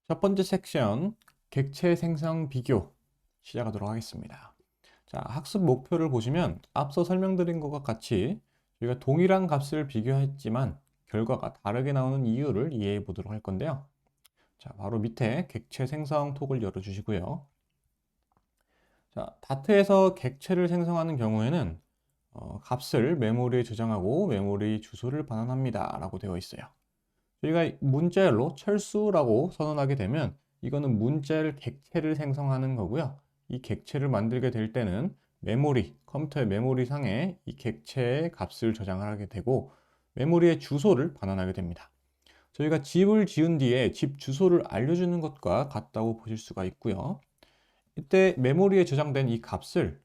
첫 번째 섹션, 객체 생성 비교 시작하도록 하겠습니다. 자, 학습 목표를 보시면 앞서 설명드린 것과 같이 저희가 동일한 값을 비교했지만 결과가 다르게 나오는 이유를 이해해 보도록 할 건데요. 자, 바로 밑에 객체 생성 톡을 열어주시고요. 자, 다트에서 객체를 생성하는 경우에는 값을 메모리에 저장하고 메모리 주소를 반환합니다 라고 되어 있어요. 저희가 문자열로 철수라고 선언하게 되면 이거는 문자열 객체를 생성하는 거고요. 이 객체를 만들게 될 때는 메모리, 컴퓨터의 메모리 상에 이 객체의 값을 저장을 하게 되고 메모리의 주소를 반환하게 됩니다. 저희가 집을 지은 뒤에 집 주소를 알려주는 것과 같다고 보실 수가 있고요. 이때 메모리에 저장된 이 값을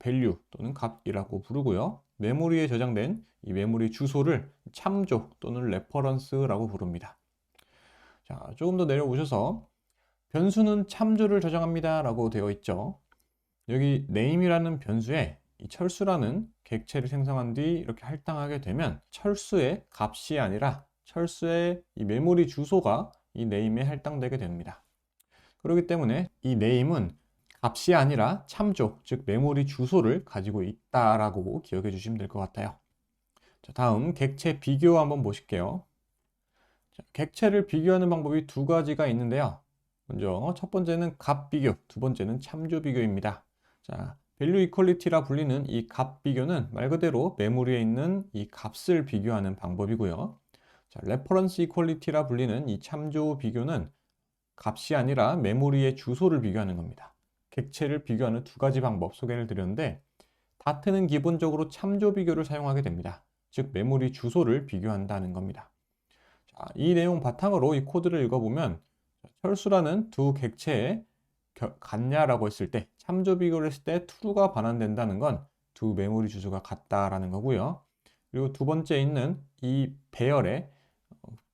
value 또는 값이라고 부르고요. 메모리에 저장된 이 메모리 주소를 참조 또는 레퍼런스라고 부릅니다. 자, 조금 더 내려오셔서 변수는 참조를 저장합니다 라고 되어 있죠. 여기 name이라는 변수에 이 철수라는 객체를 생성한 뒤 이렇게 할당하게 되면 철수의 값이 아니라 철수의 이 메모리 주소가 이 name에 할당되게 됩니다. 그렇기 때문에 이 name은 값이 아니라 참조, 즉 메모리 주소를 가지고 있다라고 기억해 주시면 될 것 같아요. 자, 다음 객체 비교 한번 보실게요. 자, 객체를 비교하는 방법이 두 가지가 있는데요. 먼저 첫 번째는 값 비교, 두 번째는 참조 비교입니다. 자, value equality라 불리는 이 값 비교는 말 그대로 메모리에 있는 이 값을 비교하는 방법이고요. 자, reference equality라 불리는 이 참조 비교는 값이 아니라 메모리의 주소를 비교하는 겁니다. 객체를 비교하는 두 가지 방법 소개를 드렸는데 다트는 기본적으로 참조 비교를 사용하게 됩니다. 즉 메모리 주소를 비교한다는 겁니다. 자, 이 내용 바탕으로 이 코드를 읽어보면 철수라는 두 객체에 같냐라고 했을 때 참조 비교를 했을 때 true가 반환된다는 건 두 메모리 주소가 같다라는 거고요. 그리고 두 번째 있는 이 배열에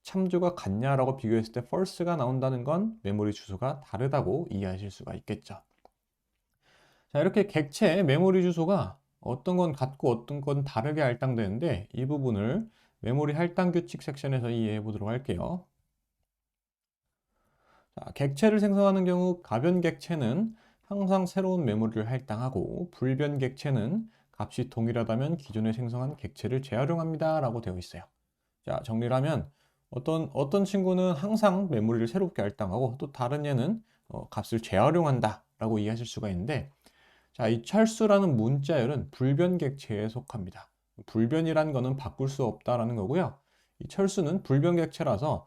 참조가 같냐라고 비교했을 때 false가 나온다는 건 메모리 주소가 다르다고 이해하실 수가 있겠죠. 자, 이렇게 객체의 메모리 주소가 어떤 건 같고 어떤 건 다르게 할당되는데 이 부분을 메모리 할당 규칙 섹션에서 이해해 보도록 할게요. 자, 객체를 생성하는 경우 가변 객체는 항상 새로운 메모리를 할당하고 불변 객체는 값이 동일하다면 기존에 생성한 객체를 재활용합니다 라고 되어 있어요. 자, 정리를 하면 어떤 친구는 항상 메모리를 새롭게 할당하고 또 다른 얘는 값을 재활용한다 라고 이해하실 수가 있는데 자, 이 철수라는 문자열은 불변 객체에 속합니다. 불변이라는 거는 바꿀 수 없다라는 거고요. 이 철수는 불변 객체라서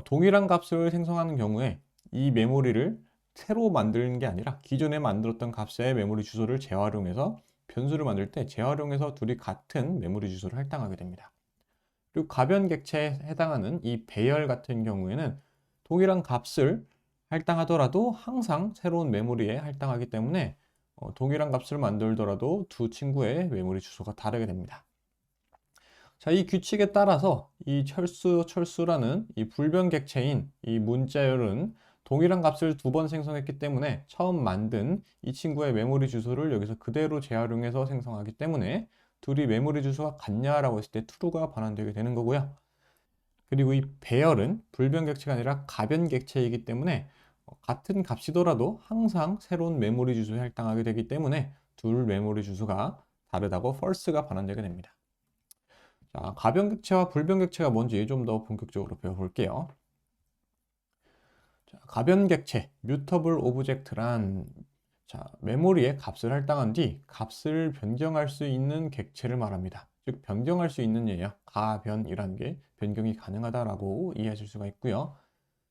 동일한 값을 생성하는 경우에 이 메모리를 새로 만드는 게 아니라 기존에 만들었던 값의 메모리 주소를 재활용해서 변수를 만들 때 재활용해서 둘이 같은 메모리 주소를 할당하게 됩니다. 그리고 가변 객체에 해당하는 이 배열 같은 경우에는 동일한 값을 할당하더라도 항상 새로운 메모리에 할당하기 때문에 동일한 값을 만들더라도 두 친구의 메모리 주소가 다르게 됩니다. 자, 이 규칙에 따라서 이 철수라는 이 불변 객체인 이 문자열은 동일한 값을 두 번 생성했기 때문에 처음 만든 이 친구의 메모리 주소를 여기서 그대로 재활용해서 생성하기 때문에 둘이 메모리 주소가 같냐라고 했을 때 true가 반환되게 되는 거고요. 그리고 이 배열은 불변 객체가 아니라 가변 객체이기 때문에 같은 값이더라도 항상 새로운 메모리 주소에 할당하게 되기 때문에 둘 메모리 주소가 다르다고 false가 반환되게 됩니다. 자, 가변 객체와 불변 객체가 뭔지 좀 더 본격적으로 배워볼게요. 자, 가변 객체, mutable object란 메모리에 값을 할당한 뒤 값을 변경할 수 있는 객체를 말합니다. 즉 변경할 수 있는 예요. 가변이라는 게 변경이 가능하다라고 이해하실 수가 있고요.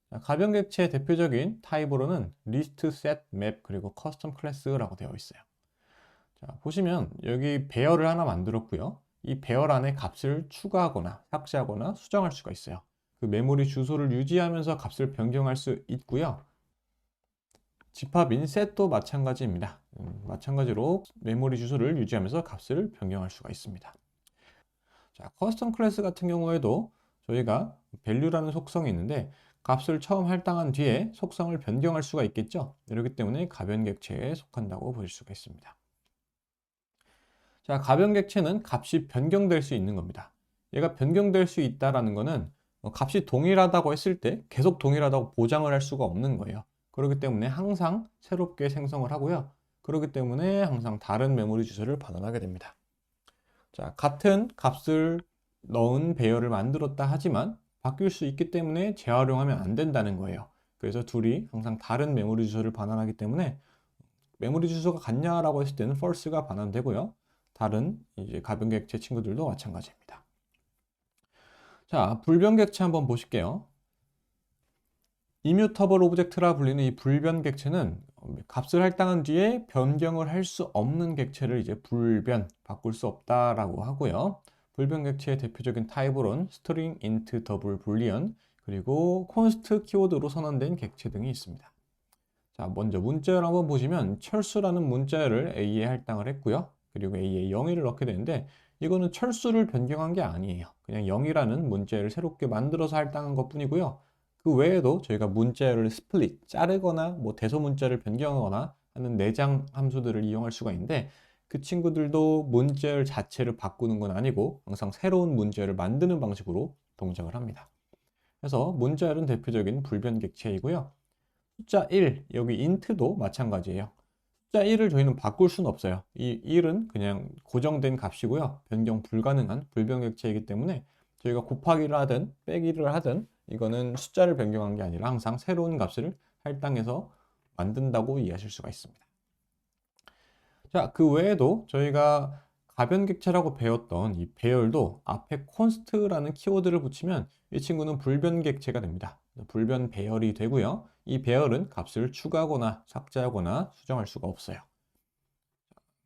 자, 가변 객체의 대표적인 타입으로는 리스트, 셋, 맵, 그리고 커스텀 클래스라고 되어 있어요. 자, 보시면 여기 배열을 하나 만들었고요. 이 배열 안에 값을 추가하거나 삭제하거나 수정할 수가 있어요. 그 메모리 주소를 유지하면서 값을 변경할 수 있고요. 집합인 set도 마찬가지입니다. 마찬가지로 메모리 주소를 유지하면서 값을 변경할 수가 있습니다. 자, 커스텀 클래스 같은 경우에도 저희가 value라는 속성이 있는데 값을 처음 할당한 뒤에 속성을 변경할 수가 있겠죠. 이렇기 때문에 가변 객체에 속한다고 보실 수가 있습니다. 자, 가변 객체는 값이 변경될 수 있는 겁니다. 얘가 변경될 수 있다라는 거는 값이 동일하다고 했을 때 계속 동일하다고 보장을 할 수가 없는 거예요. 그렇기 때문에 항상 새롭게 생성을 하고요. 그렇기 때문에 항상 다른 메모리 주소를 반환하게 됩니다. 자, 같은 값을 넣은 배열을 만들었다 하지만 바뀔 수 있기 때문에 재활용하면 안 된다는 거예요. 그래서 둘이 항상 다른 메모리 주소를 반환하기 때문에 메모리 주소가 같냐라고 했을 때는 false가 반환되고요. 다른 이제 가변객체 친구들도 마찬가지입니다. 자, 불변객체 한번 보실게요. 이뮤터블 오브젝트라 불리는 이 불변객체는 값을 할당한 뒤에 변경을 할 수 없는 객체를 이제 불변, 바꿀 수 없다라고 하고요. 불변객체의 대표적인 타입으로는 스트링, 인트, 더블, 불리언, 그리고 콘스트 키워드로 선언된 객체 등이 있습니다. 자, 먼저 문자열 한번 보시면 철수라는 문자열을 A에 할당을 했고요. 그리고 A에 0을 넣게 되는데 이거는 철수를 변경한 게 아니에요. 그냥 0이라는 문자열을 새롭게 만들어서 할당한 것 뿐이고요. 그 외에도 저희가 문자열을 스플릿, 자르거나 뭐 대소 문자를 변경하거나 하는 내장 함수들을 이용할 수가 있는데 그 친구들도 문자열 자체를 바꾸는 건 아니고 항상 새로운 문자열을 만드는 방식으로 동작을 합니다. 그래서 문자열은 대표적인 불변객체이고요. 숫자 1, 여기 int도 마찬가지예요. 숫자 1을 저희는 바꿀 수는 없어요. 이 1은 그냥 고정된 값이고요. 변경 불가능한 불변객체이기 때문에 저희가 곱하기를 하든 빼기를 하든 이거는 숫자를 변경한 게 아니라 항상 새로운 값을 할당해서 만든다고 이해하실 수가 있습니다. 자, 그 외에도 저희가 가변객체라고 배웠던 이 배열도 앞에 const라는 키워드를 붙이면 이 친구는 불변객체가 됩니다. 불변 배열이 되고요. 이 배열은 값을 추가하거나 삭제하거나 수정할 수가 없어요.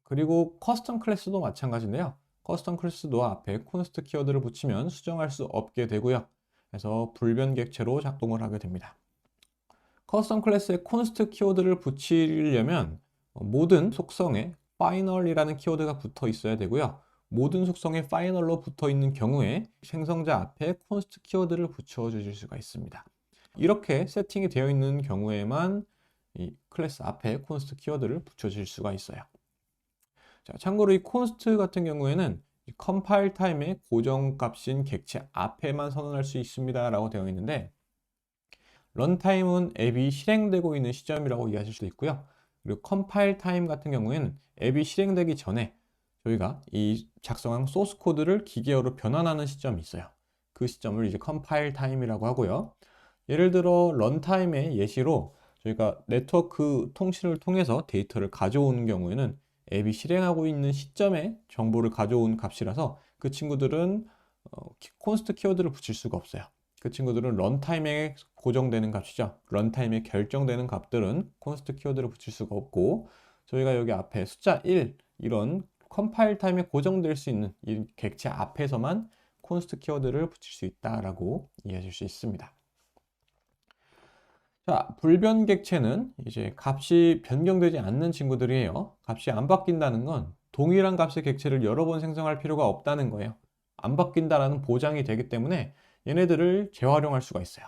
그리고 커스텀 클래스도 마찬가지인데요. 커스텀 클래스도 앞에 const 키워드를 붙이면 수정할 수 없게 되고요. 그래서 불변객체로 작동을 하게 됩니다. 커스텀 클래스에 const 키워드를 붙이려면 모든 속성에 final이라는 키워드가 붙어 있어야 되고요. 모든 속성에 final로 붙어 있는 경우에 생성자 앞에 const 키워드를 붙여 주실 수가 있습니다. 이렇게 세팅이 되어 있는 경우에만 이 클래스 앞에 const 키워드를 붙여줄 수가 있어요. 자, 참고로 이 const 같은 경우에는 컴파일 타임의 고정값인 객체 앞에만 선언할 수 있습니다 라고 되어 있는데 런타임은 앱이 실행되고 있는 시점이라고 이해하실 수도 있고요. 그리고 컴파일 타임 같은 경우에는 앱이 실행되기 전에 저희가 이 작성한 소스 코드를 기계어로 변환하는 시점이 있어요. 그 시점을 이제 컴파일 타임이라고 하고요. 예를 들어 런타임의 예시로 저희가 네트워크 통신을 통해서 데이터를 가져오는 경우에는 앱이 실행하고 있는 시점에 정보를 가져온 값이라서 그 친구들은 const 키워드를 붙일 수가 없어요. 그 친구들은 런타임에 고정되는 값이죠. 런타임에 결정되는 값들은 const 키워드를 붙일 수가 없고 저희가 여기 앞에 숫자 1 이런 컴파일 타임에 고정될 수 있는 이 객체 앞에서만 const 키워드를 붙일 수 있다라고 이해하실 수 있습니다. 자, 불변객체는 이제 값이 변경되지 않는 친구들이에요. 값이 안 바뀐다는 건 동일한 값의 객체를 여러 번 생성할 필요가 없다는 거예요. 안 바뀐다라는 보장이 되기 때문에 얘네들을 재활용할 수가 있어요.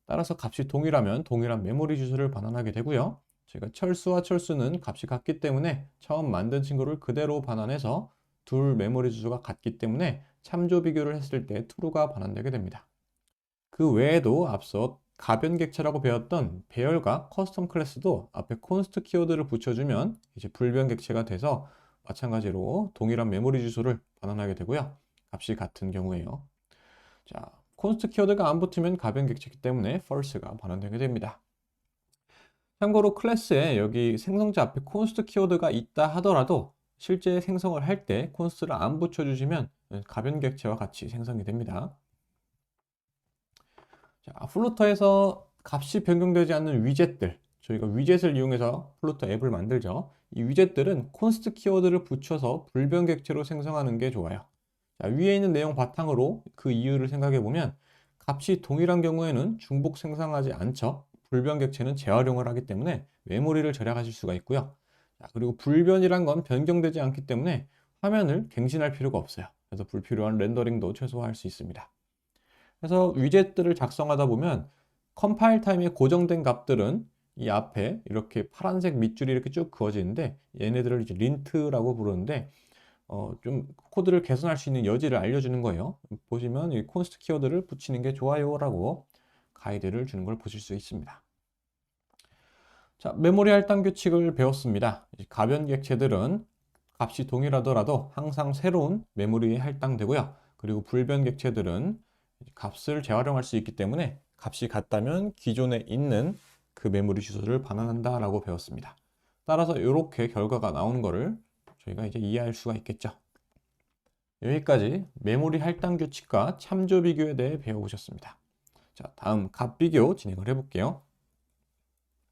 따라서 값이 동일하면 동일한 메모리 주소를 반환하게 되고요. 제가 철수와 철수는 값이 같기 때문에 처음 만든 친구를 그대로 반환해서 둘 메모리 주소가 같기 때문에 참조 비교를 했을 때 true가 반환되게 됩니다. 그 외에도 앞서 가변객체라고 배웠던 배열과 커스텀 클래스도 앞에 const 키워드를 붙여주면 이제 불변객체가 돼서 마찬가지로 동일한 메모리 주소를 반환하게 되고요. 값이 같은 경우에요. 자, const 키워드가 안 붙으면 가변객체이기 때문에 false가 반환되게 됩니다. 참고로 클래스에 여기 생성자 앞에 const 키워드가 있다 하더라도 실제 생성을 할 때 const를 안 붙여주시면 가변객체와 같이 생성이 됩니다. 자, 플루터에서 값이 변경되지 않는 위젯들, 저희가 위젯을 이용해서 플루터 앱을 만들죠. 이 위젯들은 const 키워드를 붙여서 불변객체로 생성하는 게 좋아요. 자, 위에 있는 내용 바탕으로 그 이유를 생각해 보면 값이 동일한 경우에는 중복 생성하지 않죠. 불변객체는 재활용을 하기 때문에 메모리를 절약하실 수가 있고요. 자, 그리고 불변이란 건 변경되지 않기 때문에 화면을 갱신할 필요가 없어요. 그래서 불필요한 렌더링도 최소화할 수 있습니다. 그래서 위젯들을 작성하다 보면 컴파일 타임에 고정된 값들은 이 앞에 이렇게 파란색 밑줄이 이렇게 쭉 그어지는데 얘네들을 이제 린트라고 부르는데 좀 코드를 개선할 수 있는 여지를 알려주는 거예요. 보시면 이 const 키워드를 붙이는 게 좋아요라고 가이드를 주는 걸 보실 수 있습니다. 자, 메모리 할당 규칙을 배웠습니다. 가변 객체들은 값이 동일하더라도 항상 새로운 메모리에 할당되고요. 그리고 불변 객체들은 값을 재활용할 수 있기 때문에 값이 같다면 기존에 있는 그 메모리 주소를 반환한다라고 배웠습니다. 따라서 이렇게 결과가 나오는 거를 저희가 이제 이해할 수가 있겠죠. 여기까지 메모리 할당 규칙과 참조 비교에 대해 배워보셨습니다. 자, 다음 값 비교 진행을 해볼게요.